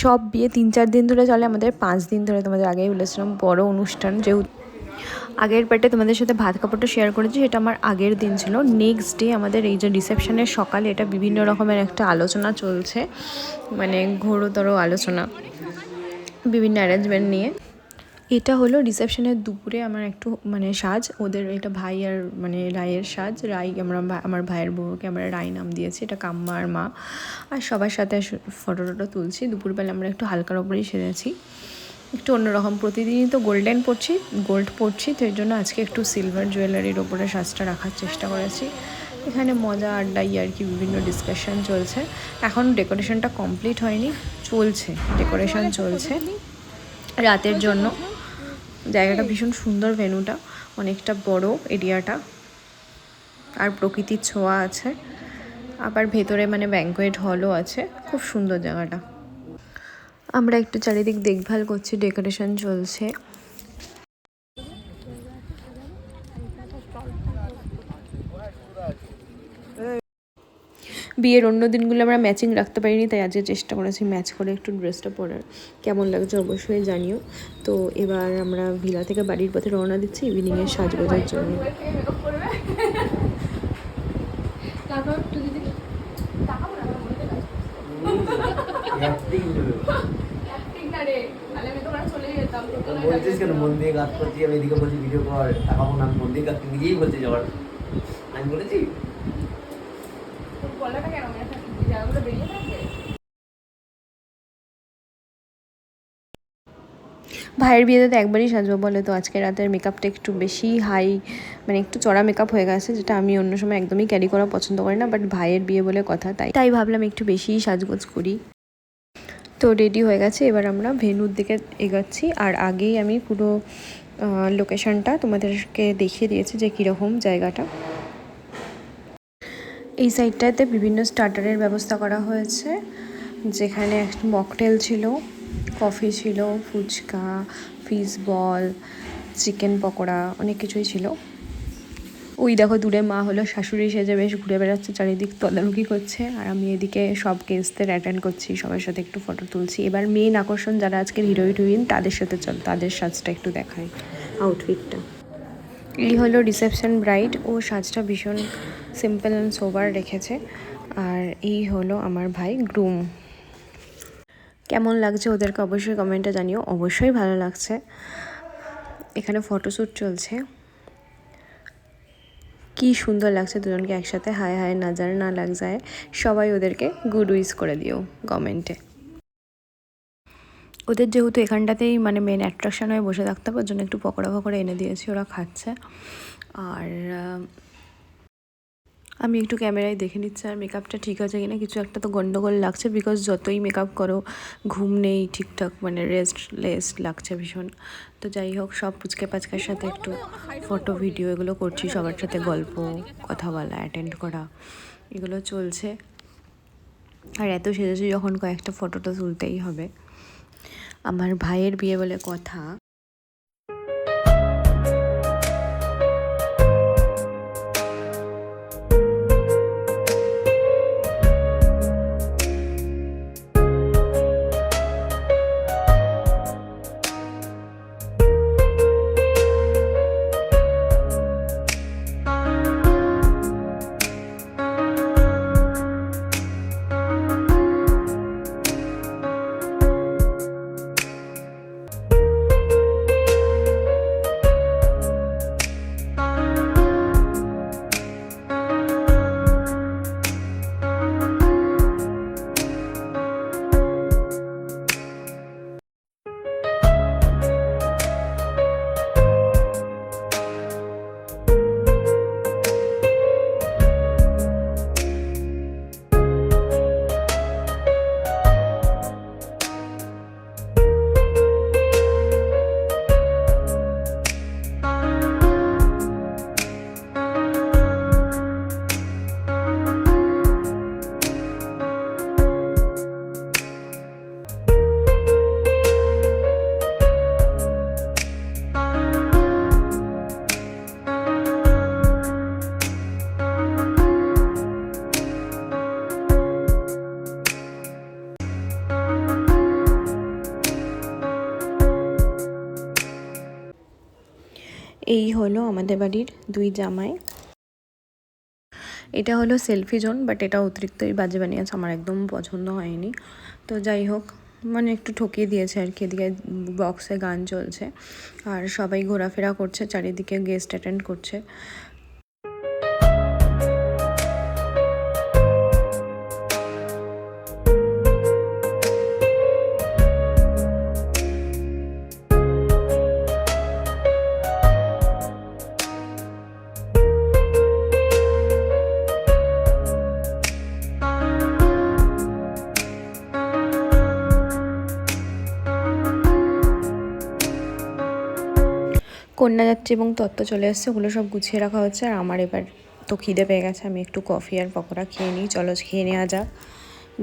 সব বিয়ে 3-4 দিন ধরে চলে, আমাদের 5 দিন ধরে। তোমাদের আগেই বলেছিলাম বড় অনুষ্ঠান, যেহেতু আগের পার্টে তোমাদের সাথে ভাত কাপড়টা শেয়ার করেছি, সেটা আমার আগের দিন ছিল। নেক্সট ডে আমাদের এই যে রিসেপশনের সকালে এটা বিভিন্ন রকমের একটা আলোচনা চলছে, মানে ঘোরতর আলোচনা বিভিন্ন অ্যারেঞ্জমেন্ট নিয়ে। এটা হলো রিসেপশনের দুপুরে আমার একটু মানে সাজ, ওদের এটা ভাই আর মানে রায়ের সাজ। রাই আমার ভাইয়ের বউকে আমরা রাই নাম দিয়েছি, এটা কাম্মা আর মা। আর সবার সাথে ফটো টটো তুলছি। দুপুরবেলা আমরা একটু হালকার ওপরেই সেরেছি, একটু অন্যরকম। প্রতিদিনই তো গোল্ড পরছি, তো এর জন্য আজকে একটু সিলভার জুয়েলারির ওপরে সাজটা রাখার চেষ্টা করেছি। এখানে মজা আড্ডা আর কি বিভিন্ন ডিসকাশন চলছে। এখন ডেকোরেশনটা কমপ্লিট হয়নি, ডেকোরেশন চলছে রাতের জন্য। জায়গাটা ভীষণ সুন্দর, ভেন্যুটা অনেকটা বড় এরিয়াটা, আর প্রকৃতির ছোঁয়া আছে। আবার ভেতরে মানে ব্যাঙ্কোয়েট হলও আছে, খুব সুন্দর জায়গাটা। আমরা একটু চারিদিক দেখভাল করছি, ডেকোরেশন চলছে। বিয়ের অন্য দিনগুলো আমরা ম্যাচিং রাখতে পারিনি, তাই আজকে চেষ্টা করেছি ম্যাচ করে একটু ড্রেসটা পরার। কেমন লাগছে অবশ্যই জানিও। তো এবার আমরা ভিলা থেকে বাড়ির পথে রওনা দিচ্ছি ইভিনিংয়ের সাজগোজের জন্য। বলছিস কেন মন দিয়ে কাজ করছি, আমি এদিকে বলছি ভিডিও কর, টাকাবো না, মন দিয়ে কাজ নিজেই বলছি যাওয়ার। আমি বলেছি ভাইয়ের বিয়েতে তো একবারই সাজবো বলে, তো আজকে রাতের মেকআপটা একটু বেশি হাই, মানে একটু চড়া মেকআপ হয়ে গেছে, যেটা আমি অন্য সময় একদমই ক্যারি করা পছন্দ করি না, বাট ভাইয়ের বিয়ে বলে কথা, তাই ভাবলাম একটু বেশিই সাজগোজ করি। তো রেডি হয়ে গেছে, এবার আমরা ভেন্যুর দিকে এগোচ্ছি। আর আগেই আমি পুরো লোকেশনটা তোমাদেরকে দেখিয়ে দিয়েছি যে কীরকম জায়গাটা। এই সাইডটাতে বিভিন্ন স্টার্টারের ব্যবস্থা করা হয়েছে, যেখানে একটা মকটেল ছিল, কফি ছিল, phuchka, fish ball, chicken pakora, অনেক কিছুই ছিল। ওই দেখো দূরে মা হলো শাশুড়ি সেজে বেশ ঘুরে বেড়াচ্ছে, চারিদিক তদারকি করছে। আর আমি এদিকে সব গেস্টদের অ্যাটেন্ড করছি, সবার সাথে একটু ফটো তুলছি। এবার মেইন আকর্ষণ যারা আজকের হিরোইন, তাদের সাথে তাদের সাজটা একটু দেখাই, আউটফিটটা। এই হলো রিসেপশন ব্রাইড, ও সাজটা ভীষণ সিম্পল অ্যান্ড সোবার রেখেছে। আর এই হলো আমার ভাই গ্রুম। কেমন লাগছে ওদেরকে অবশ্যই কমেন্টে জানিও, অবশ্যই ভালো লাগছে। এখানে ফটোশ্যুট চলছে, কি সুন্দর লাগছে দুজনকে একসাথে। হায় হায় নাজার না লাগ যায়। সবাই ওদেরকে গুড উইশ করে দিও কমেন্টে। ওদের যেহেতু এখানটাতেই মানে মেন অ্যাট্রাকশন হয়ে বসে থাকতে হবে, ওর জন্য একটু পকোড়া এনে দিয়েছি, ওরা খাচ্ছে। আর আমি একটু ক্যামেরায় দেখে নিচ্ছি আর মেকআপটা ঠিক আছে কিনা। কিছু একটা তো গন্ডগোল লাগছে, বিকজ যতই মেকআপ করো ঘুম নেই ঠিকঠাক, মানে রেস্টলেস লাগছে ভীষণ। তো যাই হোক, সব পুচকে পাচকার সাথে একটু ফটো ভিডিও এগুলো করছি, সবার সাথে গল্প কথা বলা, অ্যাটেন্ড করা, এগুলো চলছে। আর এত সেজেছি যখন কয়েকটা ফটো তো তুলতেই হবে। আমার ভাইয়ের বিয়ে বলে কথা। হলো আমাদের বাড়ির 2 জামাই। এটা হলো সেলফি জোন, বাট এটা অতিরিক্তই বাজে বানিয়েছে, আমার একদম পছন্দ হয়নি। তো যাই হোক, মানে একটু ঠকিয়ে দিয়েছে আর কি। এদিকে বক্সে গান চলছে আর সবাই ঘোরাফেরা করছে, চারিদিকে গেস্ট অ্যাটেন্ড করছে। কন্যা যাচ্ছে এবং তত্ত্ব চলে এসছে, ওগুলো সব গুছিয়ে রাখা হচ্ছে। আর আমার এবার তো খিদে পেয়ে গেছে, আমি একটু কফি আর পকোড়া খেয়ে নিই। চলো খেয়ে নেওয়া যাক,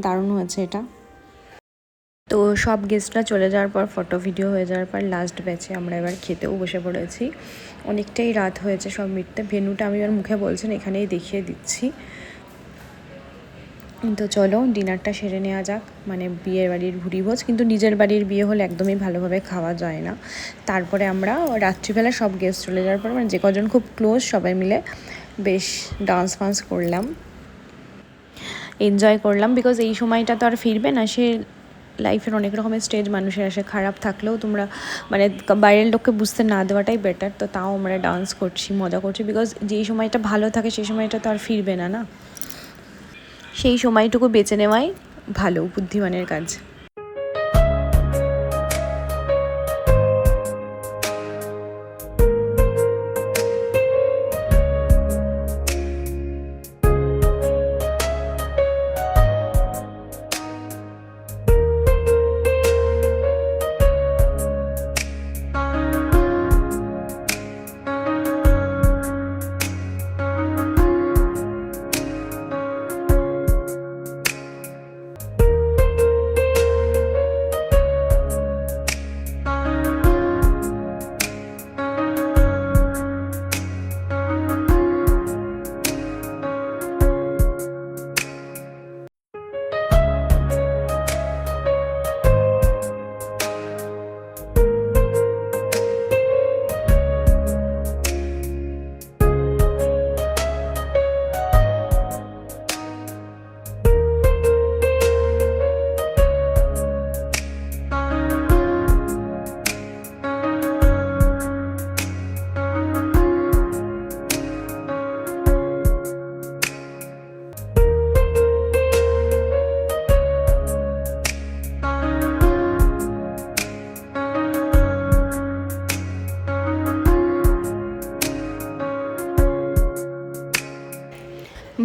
দারুণ হয়েছে এটা। তো সব গেস্টরা চলে যাওয়ার পর, ফটো ভিডিও হয়ে যাওয়ার পর লাস্ট ব্যাচে আমরা এবার খেতেও বসে পড়েছি। অনেকটাই রাত হয়েছে সব মিটতে। ভেন্যুটা আমি এবার মুখে বলছেন এখানেই দেখিয়ে দিচ্ছি। তো চলো ডিনারটা সেরে নেওয়া যাক। মানে বিয়ের বাড়ির ভুরিভোজ, কিন্তু নিজের বাড়ির বিয়ে হলে একদমই ভালোভাবে খাওয়া যায় না। তারপরে আমরা রাত্রিবেলা সব গেস্ট চলে যাওয়ার পর, মানে যে কজন খুব ক্লোজ সবাই মিলে বেশ ডান্স ফান্স করলাম, এনজয় করলাম। বিকজ এই সময়টা তো আর ফিরবে না। সে লাইফের অনেক রকমের স্টেজ মানুষের আসে, খারাপ থাকলেও তোমরা মানে বাইরের লোককে বুঝতে না দেওয়াটাই বেটার। তো তাও আমরা ডান্স করছি, মজা করছি, বিকজ যেই সময়টা ভালো থাকে সেই সময়টা তো আর ফিরবে না, না? সেই সময়টুকু বেছে নেওয়াই ভালো, বুদ্ধিমানের কাজ।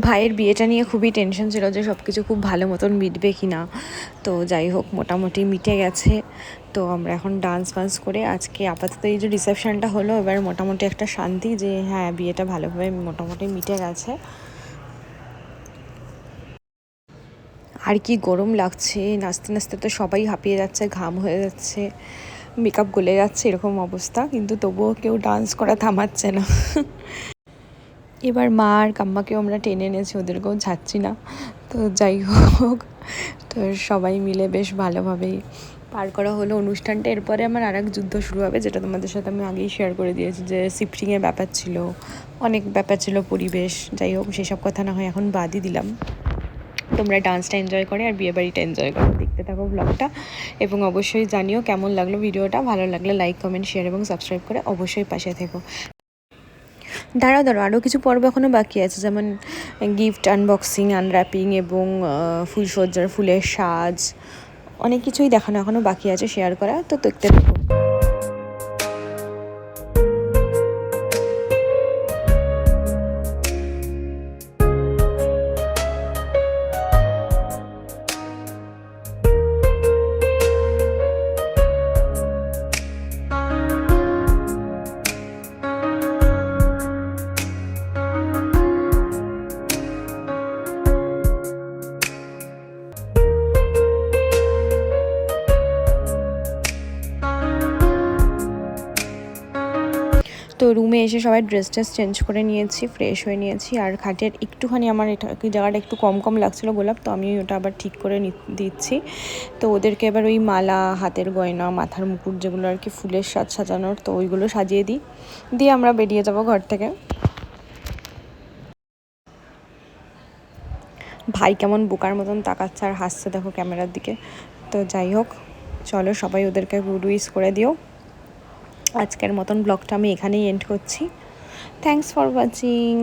ভাইয়ের বিয়েটা নিয়ে খুবই টেনশন ছিল যে সব কিছু খুব ভালো মতন মিটবে কি না। তো যাই হোক, মোটামুটি মিটে গেছে। তো আমরা এখন ডান্স ফান্স করে আজকে আপাতত এই যে রিসেপশনটা হলো, এবার মোটামুটি একটা শান্তি যে হ্যাঁ বিয়েটা ভালোভাবে মোটামুটি মিটে গেছে। আর কি গরম লাগছে, নাচতে নাচতে তো সবাই হাঁপিয়ে যাচ্ছে, ঘাম হয়ে যাচ্ছে, মেকআপ গলে যাচ্ছে, এরকম অবস্থা। কিন্তু তবুও কেউ ডান্স করা থামাচ্ছে না। এবার মা আর কাম্মাকেও আমরা টেনে এনেছি, ওদেরকেও ছাড়ছি না। তো যাই হোক, তো সবাই মিলে বেশ ভালোভাবেই পার করা হলো অনুষ্ঠানটা। এরপরে আমার আরেক যুদ্ধ শুরু হবে, যেটা তোমাদের সাথে আমি আগেই শেয়ার করে দিয়েছি, যে শিফটিংয়ের ব্যাপার ছিল, অনেক ব্যাপার ছিল, পরিবেশ। যাই হোক, সেসব কথা না হয় এখন বাদই দিলাম। তোমরা ডান্সটা এনজয় করে আর বিয়েবাড়িটা এনজয় করো, দেখতে থাকো ব্লগটা। এবং অবশ্যই জানিও কেমন লাগলো ভিডিওটা। ভালো লাগলে লাইক, কমেন্ট, শেয়ার এবং সাবস্ক্রাইব করে অবশ্যই পাশে থেকো। দাঁড়াও আরও কিছু পর্ব এখনও বাকি আছে, যেমন গিফট আনবক্সিং, আনর্যাপিং এবং ফুলসজ্জার ফুলের সাজ, অনেক কিছুই দেখানো এখনও বাকি আছে শেয়ার করা। তো দেখতে থাকো। রুমে এসে সবাই ড্রেস চেঞ্জ করে নিয়েছি, ফ্রেশ হয়ে নিয়েছি। আর খাটের একটুখানি আমার এটা জায়গাটা একটু কম কম লাগছিলো গোলাপ, তো আমি ওটা আবার ঠিক করে দিচ্ছি। তো ওদেরকে এবার ওই মালা, হাতের গয়না, মাথার মুকুট যেগুলো আর কি ফুলের সাজানোর, তো ওইগুলো সাজিয়ে দিয়ে আমরা বেরিয়ে যাব ঘর থেকে। ভাই কেমন বোকার মতন তাকাচ্ছে আর হাসছে দেখো ক্যামেরার দিকে। তো যাই হোক, চলো সবাই ওদেরকে গুড উইশ করে দিও। আজকের মতন ব্লগটা আমি এখানেই এন্ড করছি। Thanks for watching.